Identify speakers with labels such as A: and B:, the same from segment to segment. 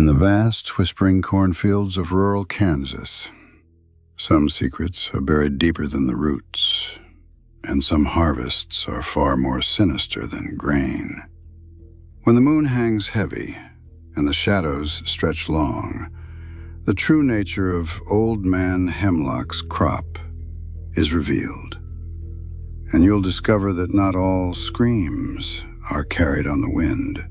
A: the vast, whispering cornfields of rural Kansas, some secrets are buried deeper than the roots, and some harvests are far more sinister than grain. When the moon hangs heavy and the shadows stretch long, the true nature of Old Man Hemlock's crop is revealed, and you'll discover that not all screams are carried on the wind.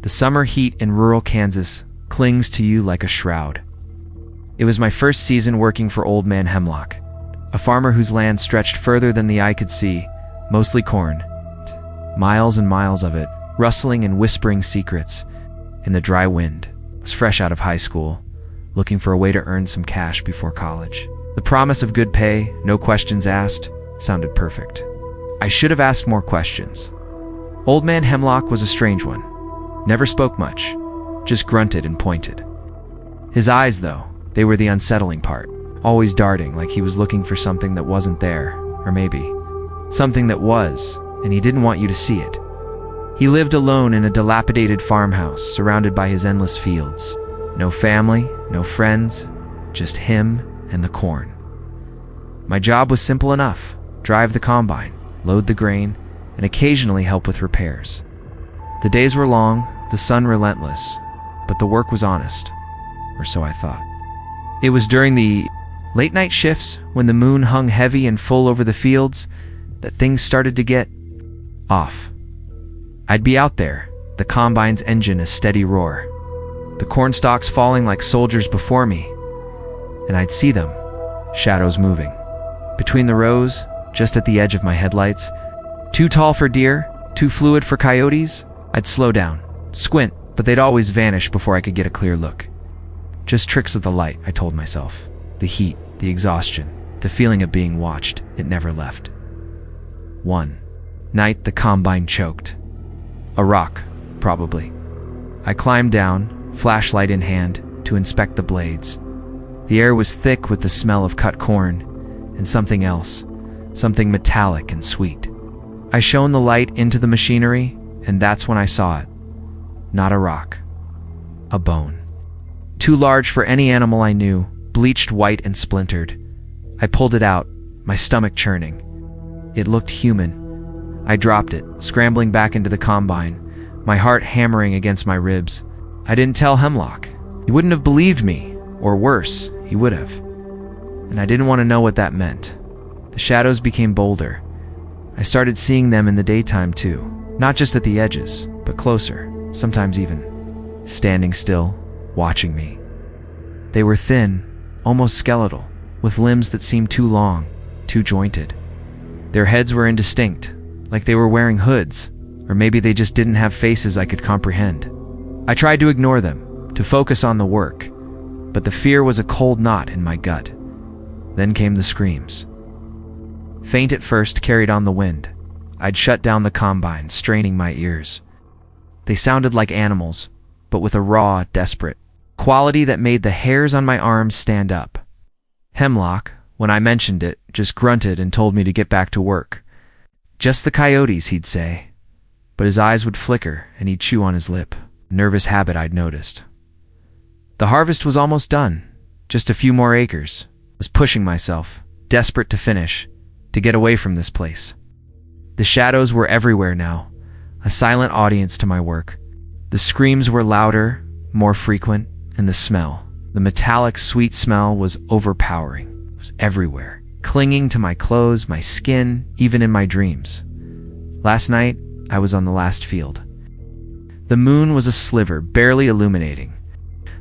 B: The summer heat in rural Kansas clings to you like a shroud. It was my first season working for Old Man Hemlock, a farmer whose land stretched further than the eye could see, mostly corn. Miles and miles of it, rustling and whispering secrets in the dry wind. I was fresh out of high school, looking for a way to earn some cash before college. The promise of good pay, no questions asked, sounded perfect. I should have asked more questions. Old Man Hemlock was a strange one. Never spoke much, just grunted and pointed. His eyes, though, they were the unsettling part, always darting like he was looking for something that wasn't there, or maybe something that was, and he didn't want you to see it. He lived alone in a dilapidated farmhouse surrounded by his endless fields. No family, no friends, just him and the corn. My job was simple enough: drive the combine, load the grain, and occasionally help with repairs. The days were long, the sun relentless, but the work was honest, or so I thought. It was during the late-night shifts, when the moon hung heavy and full over the fields, that things started to get off. I'd be out there, the combine's engine a steady roar, the corn stalks falling like soldiers before me, and I'd see them, shadows moving. Between the rows, just at the edge of my headlights, too tall for deer, too fluid for coyotes, I'd slow down, squint, but they'd always vanish before I could get a clear look. Just tricks of the light, I told myself. The heat, the exhaustion, the feeling of being watched, it never left. One night, the combine choked. A rock, probably. I climbed down, flashlight in hand, to inspect the blades. The air was thick with the smell of cut corn, and something else, something metallic and sweet. I shone the light into the machinery, and that's when I saw it. Not a rock. A bone. Too large for any animal I knew, bleached white and splintered. I pulled it out, my stomach churning. It looked human. I dropped it, scrambling back into the combine, my heart hammering against my ribs. I didn't tell Hemlock. He wouldn't have believed me, or worse, he would have. And I didn't want to know what that meant. The shadows became bolder. I started seeing them in the daytime too. Not just at the edges, but closer, sometimes even standing still, watching me. They were thin, almost skeletal, with limbs that seemed too long, too jointed. Their heads were indistinct, like they were wearing hoods, or maybe they just didn't have faces I could comprehend. I tried to ignore them, to focus on the work, but the fear was a cold knot in my gut. Then came the screams. Faint at first, carried on the wind. I'd shut down the combine, straining my ears. They sounded like animals, but with a raw, desperate quality that made the hairs on my arms stand up. Hemlock, when I mentioned it, just grunted and told me to get back to work. Just the coyotes, he'd say. But his eyes would flicker, and he'd chew on his lip. A nervous habit I'd noticed. The harvest was almost done. Just a few more acres. I was pushing myself, desperate to finish, to get away from this place. The shadows were everywhere now, a silent audience to my work. The screams were louder, more frequent, and the smell, the metallic, sweet smell, was overpowering. It was everywhere, clinging to my clothes, my skin, even in my dreams. Last night, I was on the last field. The moon was a sliver, barely illuminating.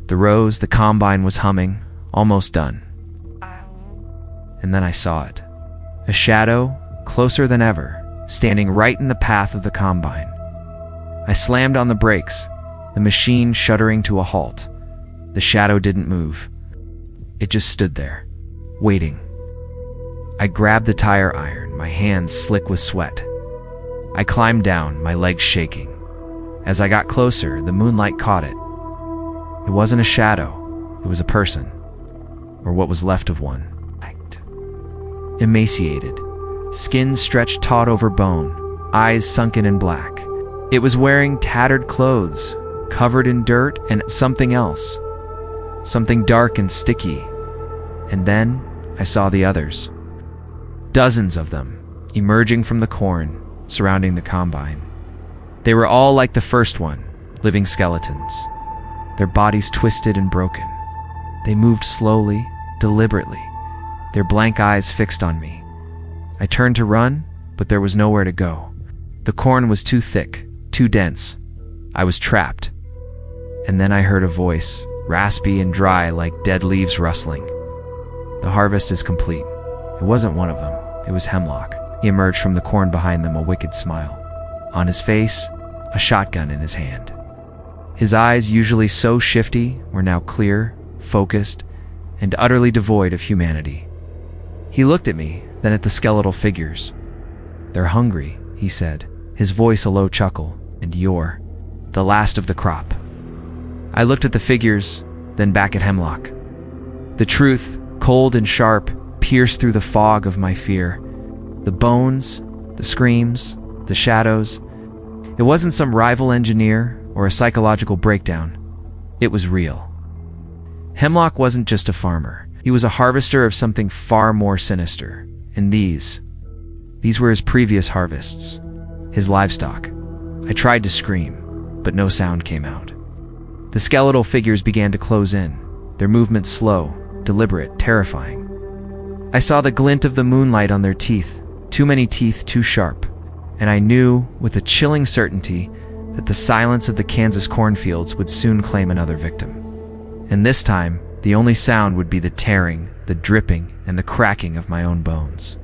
B: The rows, the combine was humming, almost done. And then I saw it. A shadow, closer than ever, standing right in the path of the combine. I slammed on the brakes, the machine shuddering to a halt. The shadow didn't move. It just stood there, waiting. I grabbed the tire iron, my hands slick with sweat. I climbed down, my legs shaking. As I got closer, the moonlight caught it. It wasn't a shadow, it was a person, or what was left of one. Emaciated, skin stretched taut over bone, eyes sunken in black. It was wearing tattered clothes, covered in dirt and something else. Something dark and sticky. And then I saw the others. Dozens of them, emerging from the corn, surrounding the combine. They were all like the first one, living skeletons. Their bodies twisted and broken. They moved slowly, deliberately, their blank eyes fixed on me. I turned to run, but there was nowhere to go. The corn was too thick, too dense. I was trapped. And then I heard a voice, raspy and dry like dead leaves rustling. The harvest is complete. It wasn't one of them. It was Hemlock. He emerged from the corn behind them, a wicked smile. On his face, a shotgun in his hand. His eyes, usually so shifty, were now clear, focused, and utterly devoid of humanity. He looked at me, then at the skeletal figures. "They're hungry," he said, his voice a low chuckle, "and you're the last of the crop." I looked at the figures, then back at Hemlock. The truth, cold and sharp, pierced through the fog of my fear. The bones, the screams, the shadows. It wasn't some rival engineer or a psychological breakdown. It was real. Hemlock wasn't just a farmer. He was a harvester of something far more sinister. And these were his previous harvests, his livestock. I tried to scream, but no sound came out. The skeletal figures began to close in, their movements slow, deliberate, terrifying. I saw the glint of the moonlight on their teeth, too many teeth, too sharp, and I knew, with a chilling certainty, that the silence of the Kansas cornfields would soon claim another victim. And this time, the only sound would be the tearing, the dripping, and the cracking of my own bones.